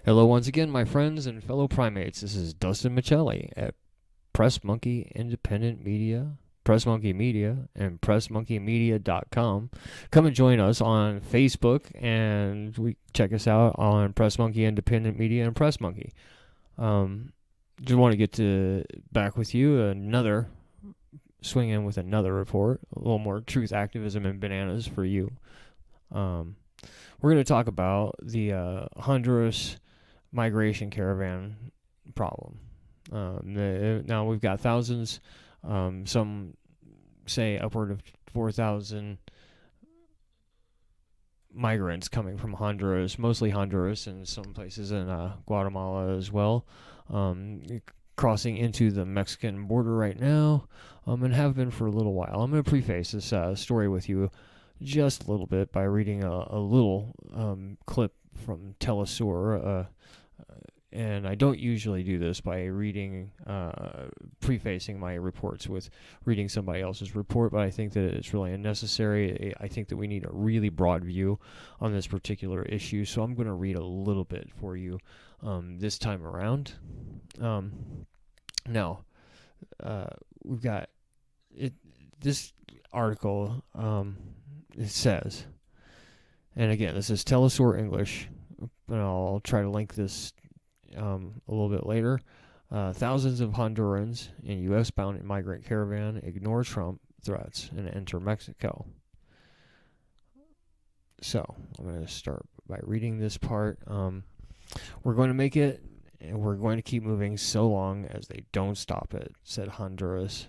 Hello once again, my friends and fellow primates. This is Dustin Michelli at Press Monkey Independent Media, Press Monkey Media, and PressMonkeyMedia.com. Come and join us on Facebook, and check us out on Press Monkey Independent Media and Press Monkey. Just want to back with you swing in with another report, a little more truth, activism, and bananas for you. We're going to talk about the Honduras migration caravan problem. Now we've got thousands, some say upward of 4,000 migrants coming from Honduras, mostly Honduras and some places in Guatemala as well, crossing into the Mexican border right now, and have been for a little while. I'm going to preface this story with you just a little bit by reading a little clip from Telesur, and I don't usually do this by prefacing my reports with reading somebody else's report, but I think that it's really unnecessary. I think that we need a really broad view on this particular issue, so I'm going to read a little bit for you this time around. Now, we've got this article. It says, and again, this is Telesur English, and I'll try to link this a little bit later. Thousands of Hondurans in U.S.-bound migrant caravan ignore Trump threats and enter Mexico. So, I'm going to start by reading this part. We're going to make it, and we're going to keep moving so long as they don't stop it, said Honduras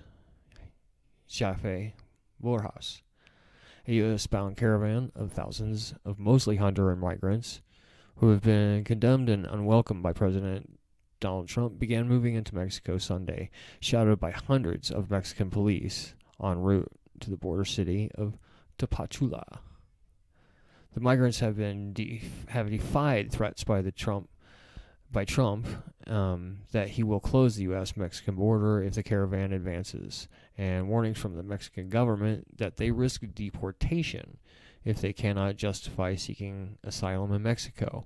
Chafe Borjas. A U.S.-bound caravan of thousands of mostly Honduran migrants who have been condemned and unwelcomed by President Donald Trump began moving into Mexico Sunday, shadowed by hundreds of Mexican police en route to the border city of Tapachula. The migrants have defied threats by Trump that he will close the U.S.-Mexican border if the caravan advances, and warnings from the Mexican government that they risk deportation if they cannot justify seeking asylum in Mexico.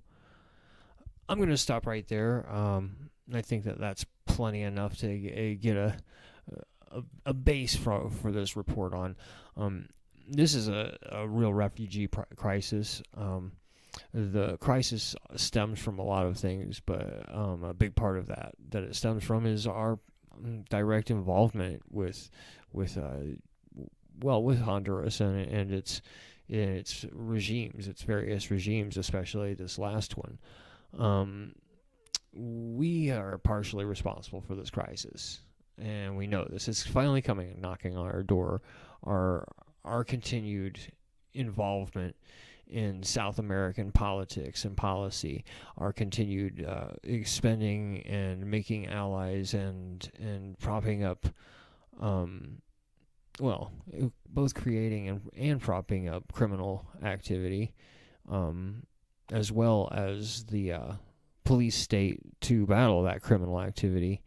I'm going to stop right there. I think that that's plenty enough to get a base for this report on. This is a real refugee crisis. The crisis stems from a lot of things, but a big part of that it stems from is our direct involvement with Honduras and its regimes, its various regimes, especially this last one. We are partially responsible for this crisis, and we know this. It's finally coming and knocking on our door. Our continued involvement in South American politics and policy, our continued expending and making allies and propping up, both creating and propping up criminal activity, as well as the police state to battle that criminal activity,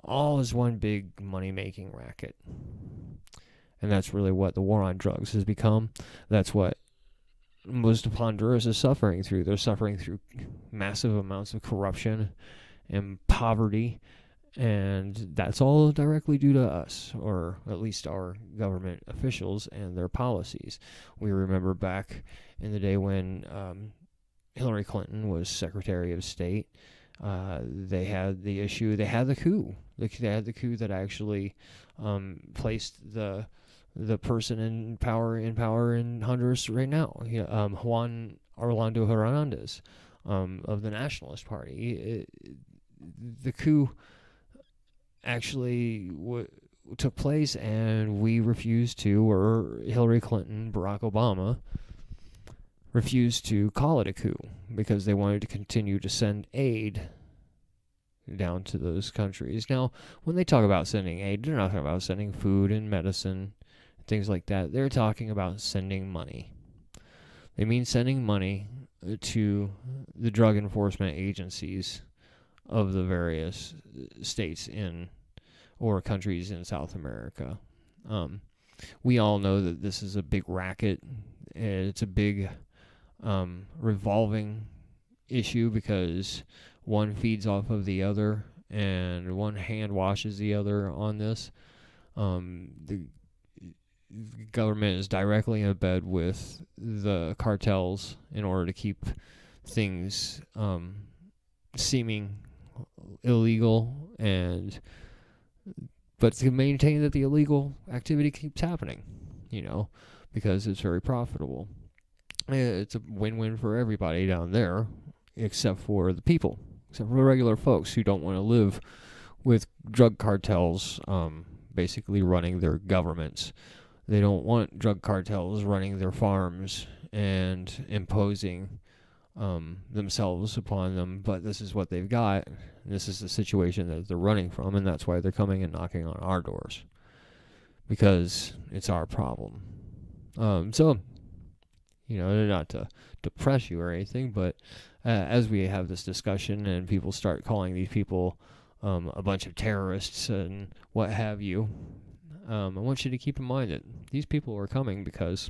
all is one big money-making racket. And that's really what the war on drugs has become. That's what most of Honduras is suffering through. They're suffering through massive amounts of corruption and poverty, and that's all directly due to us, or at least our government officials and their policies. We remember back in the day when Hillary Clinton was Secretary of State, they had the coup. They had the coup that actually placed the person in power in Honduras right now, Juan Orlando Hernandez of the Nationalist Party. The coup actually took place, and we refused to, or Hillary Clinton, Barack Obama, refused to call it a coup because they wanted to continue to send aid down to those countries. Now, when they talk about sending aid, they're not talking about sending food and medicine, things like that. They're talking about sending money. They mean sending money to the drug enforcement agencies of the various states or countries in South America. We all know that this is a big racket. It's a big revolving issue because one feeds off of the other and one hand washes the other on this. The government is directly in bed with the cartels in order to keep things seeming illegal, but to maintain that the illegal activity keeps happening, because it's very profitable. It's a win-win for everybody down there, except for the people, except for regular folks who don't want to live with drug cartels basically running their governments. They don't want drug cartels running their farms and imposing themselves upon them, but this is what they've got. This is the situation that they're running from, and that's why they're coming and knocking on our doors, because it's our problem. So, not to depress you or anything, but as we have this discussion and people start calling these people a bunch of terrorists and what have you, I want you to keep in mind that these people are coming because,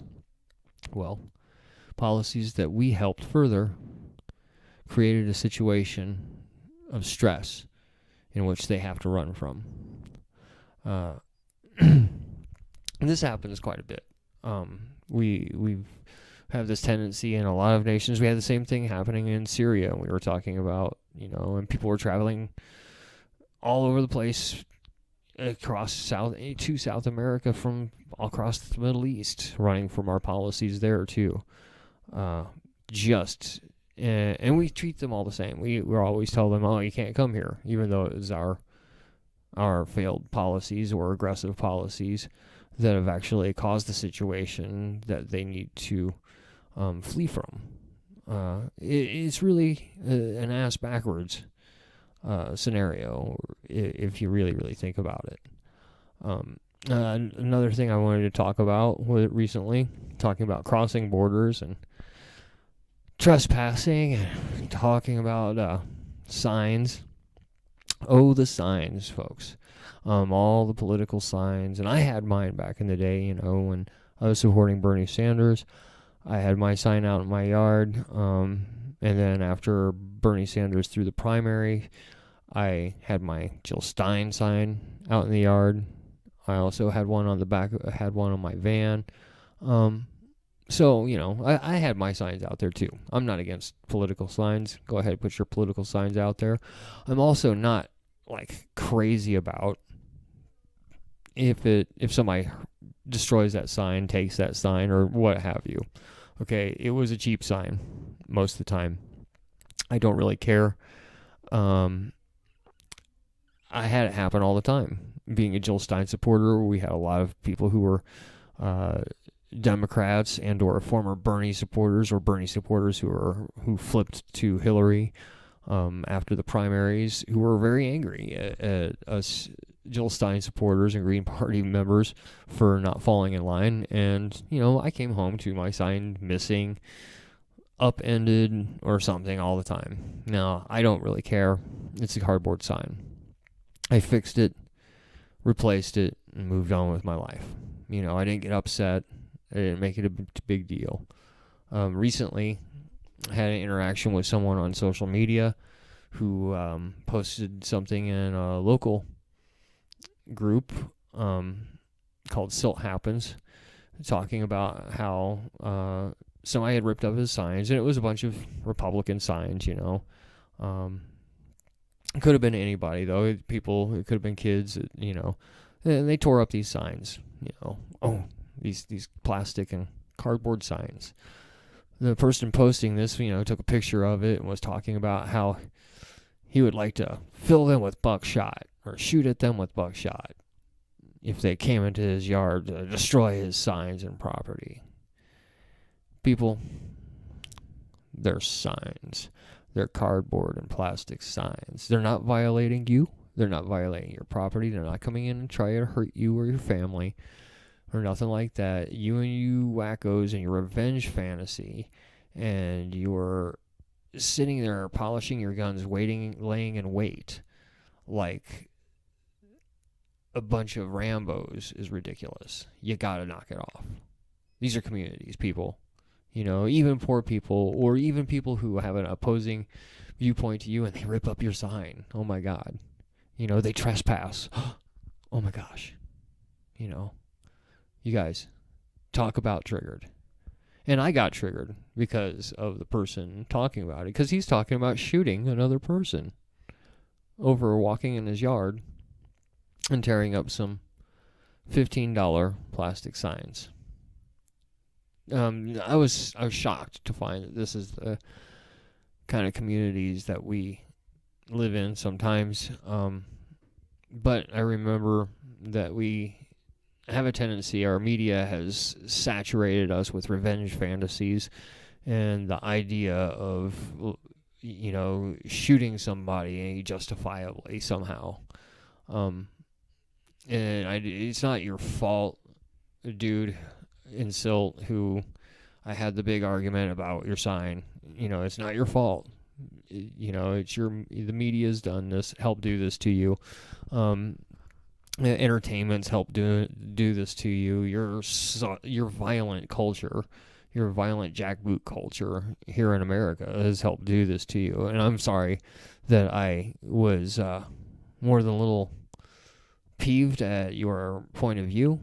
policies that we helped further created a situation of stress in which they have to run from. And this happens quite a bit. We've have this tendency in a lot of nations. We had the same thing happening in Syria. We were talking about, and people were traveling all over the place across South America from all across the Middle East, running from our policies there too. And we treat them all the same. We always tell them, oh, you can't come here, even though it was our failed policies or aggressive policies that have actually caused the situation that they need to flee from. It's really an ass backwards scenario if you really, really think about it. Another thing I wanted to talk about recently, talking about crossing borders and trespassing, and talking about signs. Oh, the signs, folks. All the political signs. And I had mine back in the day, when I was supporting Bernie Sanders. I had my sign out in my yard. And then after Bernie Sanders threw the primary, I had my Jill Stein sign out in the yard. I also had one on the back. I had one on my van. So, I had my signs out there too. I'm not against political signs. Go ahead, put your political signs out there. I'm also not crazy about if somebody destroys that sign, takes that sign, or what have you. Okay, it was a cheap sign most of the time. I don't really care. I had it happen all the time. Being a Jill Stein supporter, we had a lot of people who were Democrats and or former Bernie supporters, or Bernie supporters who flipped to Hillary after the primaries, who were very angry at us Jill Stein supporters and Green Party members for not falling in line. And I came home to my sign missing, upended, or something all the time. Now, I don't really care. It's a cardboard sign. I fixed it, replaced it, and moved on with my life. I didn't get upset. I didn't make it a big deal. Recently, I had an interaction with someone on social media who posted something in a local group called Silt Happens, talking about how somebody had ripped up his signs, and it was a bunch of Republican signs, It could have been anybody, though. It could have been kids, and they tore up these signs, these plastic and cardboard signs. The person posting this, took a picture of it and was talking about how he would like to fill them with buckshot or shoot at them with buckshot if they came into his yard to destroy his signs and property. People, they're signs. They're cardboard and plastic signs. They're not violating you. They're not violating your property. They're not coming in and trying to hurt you or your family or nothing like that. You wackos and your revenge fantasy, and you're sitting there polishing your guns, laying in wait like a bunch of Rambos is ridiculous. You gotta knock it off. These are communities, people. Even poor people, or even people who have an opposing viewpoint to you, and they rip up your sign. Oh my God. They trespass. Oh my gosh. You guys, talk about triggered. And I got triggered because of the person talking about it, because he's talking about shooting another person over walking in his yard and tearing up some $15 plastic signs. I was shocked to find that this is the kind of communities that we live in sometimes. But I remember that we have a tendency, our media has saturated us with revenge fantasies and the idea of, shooting somebody justifiably somehow. And it's not your fault, dude in Silt, who I had the big argument about your sign. It's not your fault. It's the media's done this, helped do this to you. Entertainment's helped do this to you. Your violent culture, your violent jackboot culture here in America has helped do this to you. And I'm sorry that I was more than a little peeved at your point of view.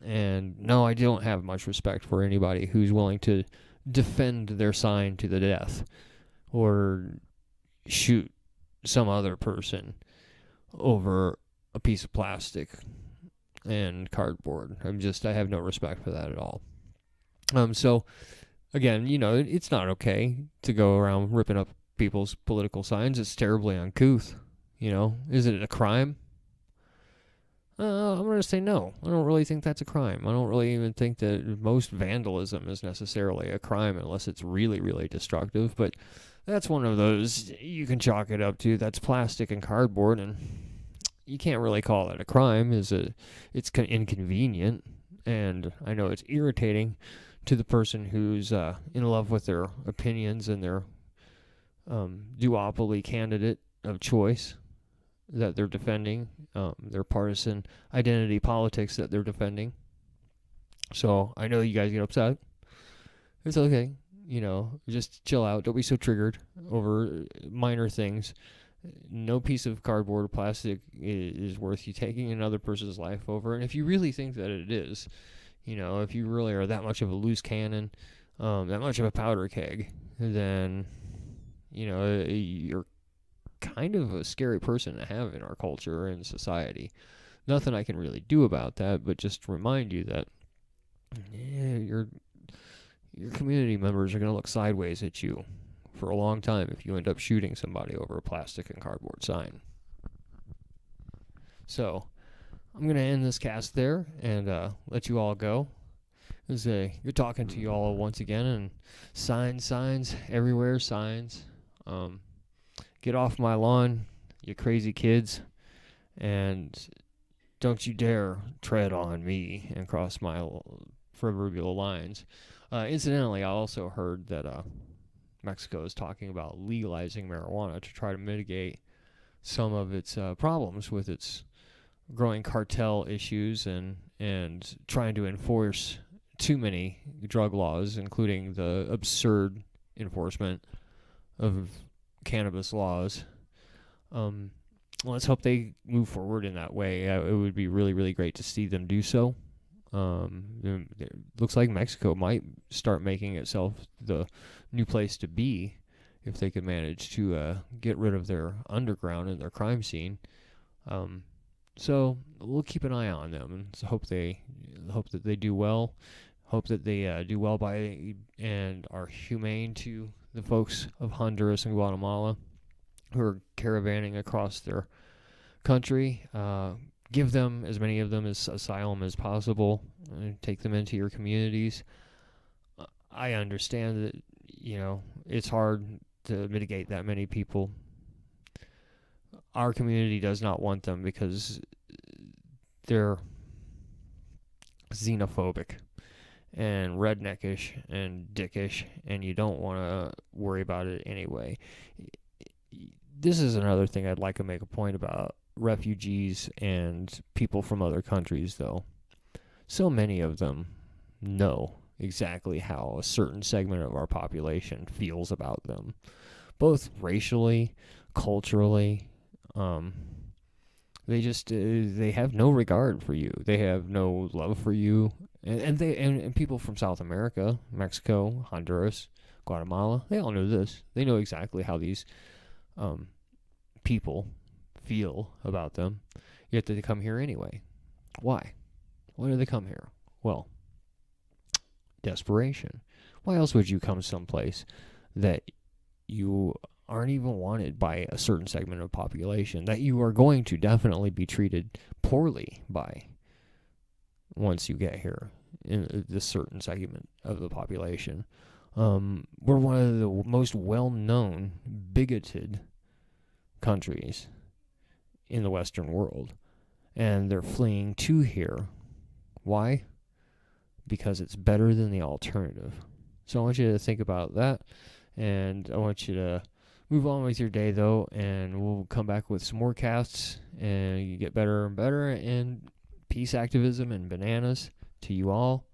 And no, I don't have much respect for anybody who's willing to defend their sign to the death or shoot some other person over a piece of plastic and cardboard. I have no respect for that at all. So again, it's not okay to go around ripping up people's political signs. It's terribly uncouth. Is it a crime? I'm going to say no. I don't really think that's a crime. I don't really even think that most vandalism is necessarily a crime unless it's really, really destructive. But that's one of those you can chalk it up to. That's plastic and cardboard, and you can't really call it a crime. It's inconvenient, and I know it's irritating to the person who's in love with their opinions and their duopoly candidate of choice that they're defending, their partisan identity politics that they're defending. So I know you guys get upset. It's okay. Just chill out. Don't be so triggered over minor things. No piece of cardboard or plastic is worth you taking another person's life over. And if you really think that it is, if you really are that much of a loose cannon, that much of a powder keg, then, you're kind of a scary person to have in our culture and society. Nothing I can really do about that, but just remind you that your community members are going to look sideways at you for a long time if you end up shooting somebody over a plastic and cardboard sign. So I'm going to end this cast there and let you all go. Good talking to you all once again, and signs everywhere, signs. Get off my lawn, you crazy kids, and don't you dare tread on me and cross my proverbial lines. Incidentally, I also heard that Mexico is talking about legalizing marijuana to try to mitigate some of its problems with its growing cartel issues and trying to enforce too many drug laws, including the absurd enforcement of cannabis laws. Let's hope they move forward in that way. It would be really, really great to see them do so. It looks like Mexico might start making itself the new place to be if they could manage to get rid of their underground and their crime scene. So we'll keep an eye on them and hope that they do well. Hope that they do well by and are humane to the folks of Honduras and Guatemala who are caravanning across their country. Give them, as many of them, as asylum as possible, and take them into your communities. I understand that, it's hard to mitigate that many people. Our community does not want them because they're xenophobic and redneckish and dickish, and you don't want to worry about it anyway. This is another thing I'd like to make a point about refugees and people from other countries, though. So many of them know exactly how a certain segment of our population feels about them, both racially, culturally. They have no regard for you. They have no love for you, and people from South America, Mexico, Honduras, Guatemala, they all know this. They know exactly how these people feel about them. Yet they come here anyway. Why? Why do they come here? Well, desperation. Why else would you come someplace that you aren't even wanted by a certain segment of population, that you are going to definitely be treated poorly by once you get here in this certain segment of the population? We're one of the most well-known bigoted countries in the Western world, and they're fleeing to here. Why? Because it's better than the alternative. So I want you to think about that, and I want you to move on with your day, though, and we'll come back with some more casts, and you get better and better, and peace, activism, and bananas to you all.